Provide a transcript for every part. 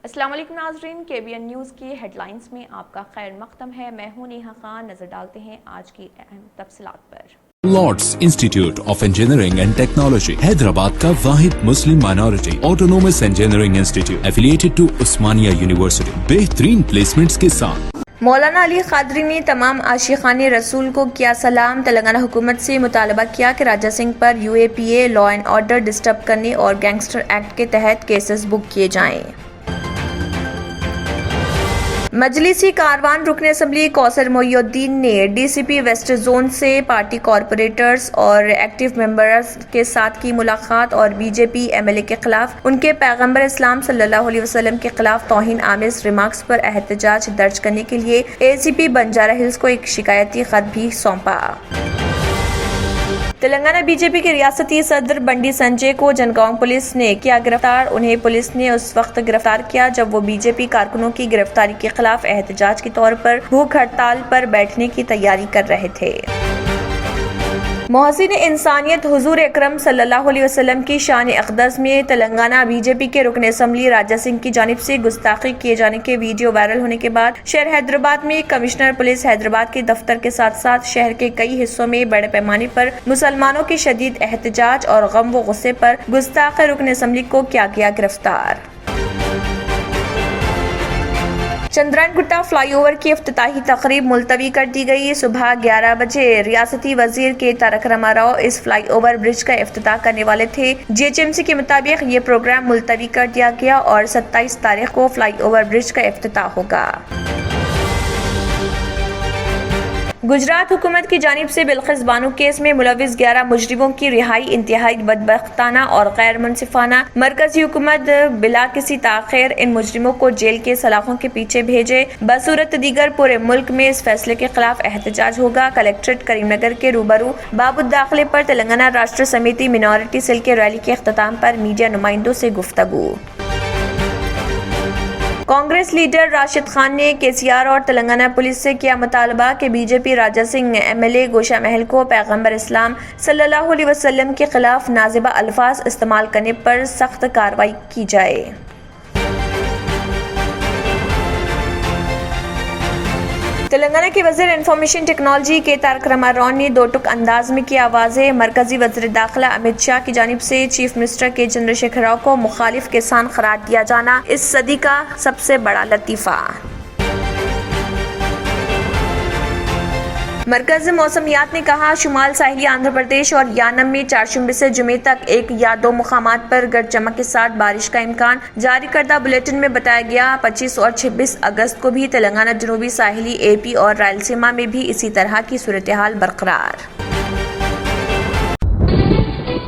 अस्सलाम वालेकुम नाज़रीन, KBN न्यूज़ की हेडलाइंस में आपका खैर मक़दम है। मैं हूं नेहा खान। नज़र डालते हैं आज की अहम तफसीलात पर। Lords institute of engineering and technology Hyderabad का वाहिद मुस्लिम minority autonomous engineering institute affiliated to Osmania university बेहतरीन प्लेसमेंट्स के साथ। मौलाना अली कादरी ने तमाम आशिकाने रसूल को किया सलाम। तेलंगाना हुकूमत से मुतालबा किया कि राजा सिंह पर UAPA law and order disturb करने और गैंगस्टर एक्ट के तहत केसेस बुक किए जाएं। मजलिसी कारवान रुकन असम्बली कौसर मोइनुद्दीन ने DCP वेस्ट जोन से पार्टी कॉरपोरेटर्स और एक्टिव मेंबर्स के साथ की मुलाकात और BJP MLA के खिलाफ उनके पैगंबर इस्लाम सल्लल्लाहु अलैहि वसल्लम के खिलाफ तौहीन आमेज रिमार्क्स पर एहतजाज दर्ज करने के लिए ACP बंजारा हिल्स को एक शिकायती खत भी सौंपा। तेलंगाना BJP के रियासती सदर बंडी संजय को जनगांव पुलिस ने किया गिरफ्तार। उन्हें पुलिस ने उस वक्त गिरफ्तार किया जब वो BJP कारकुनों की गिरफ्तारी के खिलाफ एहतजाज के तौर पर भूख हड़ताल पर बैठने की तैयारी कर रहे थे। मोहसिन इंसानियत हुजूर अकरम सल्लल्लाहु अलैहि वसल्लम की शान अक़दस में तेलंगाना BJP के रुकन असम्बली राजा सिंह की जानिब से गुस्ताखी किए जाने के वीडियो वायरल होने के बाद शहर हैदराबाद में कमिश्नर पुलिस हैदराबाद के दफ्तर के साथ साथ शहर के कई हिस्सों में बड़े पैमाने पर मुसलमानों के शदीद एहतजाज और गम व गुस्से पर गुस्ताख रुकन असम्बली को किया गया गिरफ्तार। चंद्रायन गुट्टा फ्लाईओवर की इफ्तिताही तकरीब मुलतवी कर दी गई। सुबह 11 बजे रियासती वजीर के तारक रामाराव इस फ्लाईओवर ब्रिज का इफ्तिताह करने वाले थे। GHMC के मुताबिक ये प्रोग्राम मुलतवी कर दिया गया और 27 तारीख को फ्लाईओवर ब्रिज का इफ्तिताह होगा। गुजरात हुकूमत की जानिब से बिल्किस बानो केस में मुलविस 11 मुजरिमों की रिहाई इंतहाई बदबख्ताना और गैर मुनसिफाना। मरकजी हुकूमत बिला किसी ताखिर इन मुजरिमों को जेल के सलाखों के पीछे भेजे। बसूरत दीगर पूरे मुल्क में इस फैसले के खिलाफ एहतजाज होगा। कलेक्ट्रेट करीमनगर के रूबरू बाबुल दाखिले पर तेलंगाना राष्ट्र समिति मिनॉरिटी सेल के रैली के अख्ताम पर मीडिया नुमाइंदों से गुफ्तगू। कांग्रेस लीडर राशिद खान ने KCR और तेलंगाना पुलिस से किया मुतालबा कि BJP राजा सिंह MLA गोशा महल को पैगंबर इस्लाम सल्लल्लाहु अलैहि वसल्लम के खिलाफ नाजिबा अल्फाज इस्तेमाल करने पर सख्त कार्रवाई की जाए। तेलंगाना के वज़ीर इंफॉर्मेशन टेक्नोलॉजी के तारक रामाराव ने दो टुक अंदाज में किया वाज़ेह। मरकजी वज़ीर दाखिला अमित शाह की जानिब से चीफ मिनिस्टर के चंद्रशेखर राव को मुखालिफ किसान करार दिया जाना इस सदी का सबसे बड़ा लतीफ़ा। मरकज मौसमियात ने कहा शुमाल साहिली आंध्र प्रदेश और यानम में चारशंबे से जुमे तक 1 या 2 मुकामात पर गरज चमक के साथ बारिश का इम्कान। जारी करदा बुलेटिन में बताया गया 25 और 26 अगस्त को भी तेलंगाना जनूबी साहिली AP और रायलसीमा में भी इसी तरह की सूरत हाल बरकरार।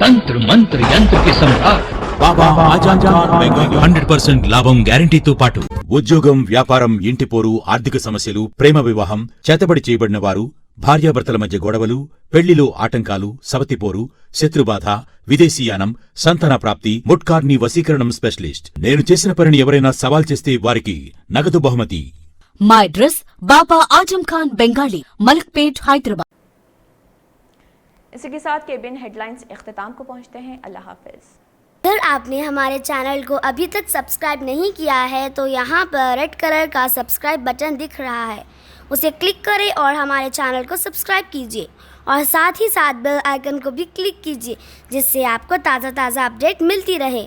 तंत्र मंत्र यंत्र के सम्राट బాబా ఆజాద్ ఖాన్ బెంగాలీ 100% లాభం గ్యారంటీతో పాటు ఉద్యోగం, వ్యాపారం, ఇంటి పోరు, ఆర్థిక సమస్యలు, ప్రేమ వివాహం, చేతబడి చేయబడిన వారు, భార్యాభర్తల మధ్య గొడవలు, పెళ్లిలో ఆటంకాలు, సవతిపోరు, శత్రుబాధ, విదేశీయానం, సంతాన ప్రాప్తి, ముట్కార్ని వశీకరణం స్పెషలిస్ట్. నేను చేసిన పనిని ఎవరైనా సవాల్ చేస్తే వారికి నగదు బహుమతి. మా అడ్రస్ బాబా ఆజం ఖాన్ బెంగాలీ, మలక్పేట్, हैदराबाद। इसी के साथ KBN हेडलाइंस इख्तिताम को पहुंचते हैं। अल्लाह हाफिज। अगर आपने हमारे चैनल को अभी तक सब्सक्राइब नहीं किया है तो यहाँ पर रेड कलर का सब्सक्राइब बटन दिख रहा है, उसे क्लिक करें और हमारे चैनल को सब्सक्राइब कीजिए और साथ ही साथ बेल आइकन को भी क्लिक कीजिए जिससे आपको ताज़ा अपडेट मिलती रहे।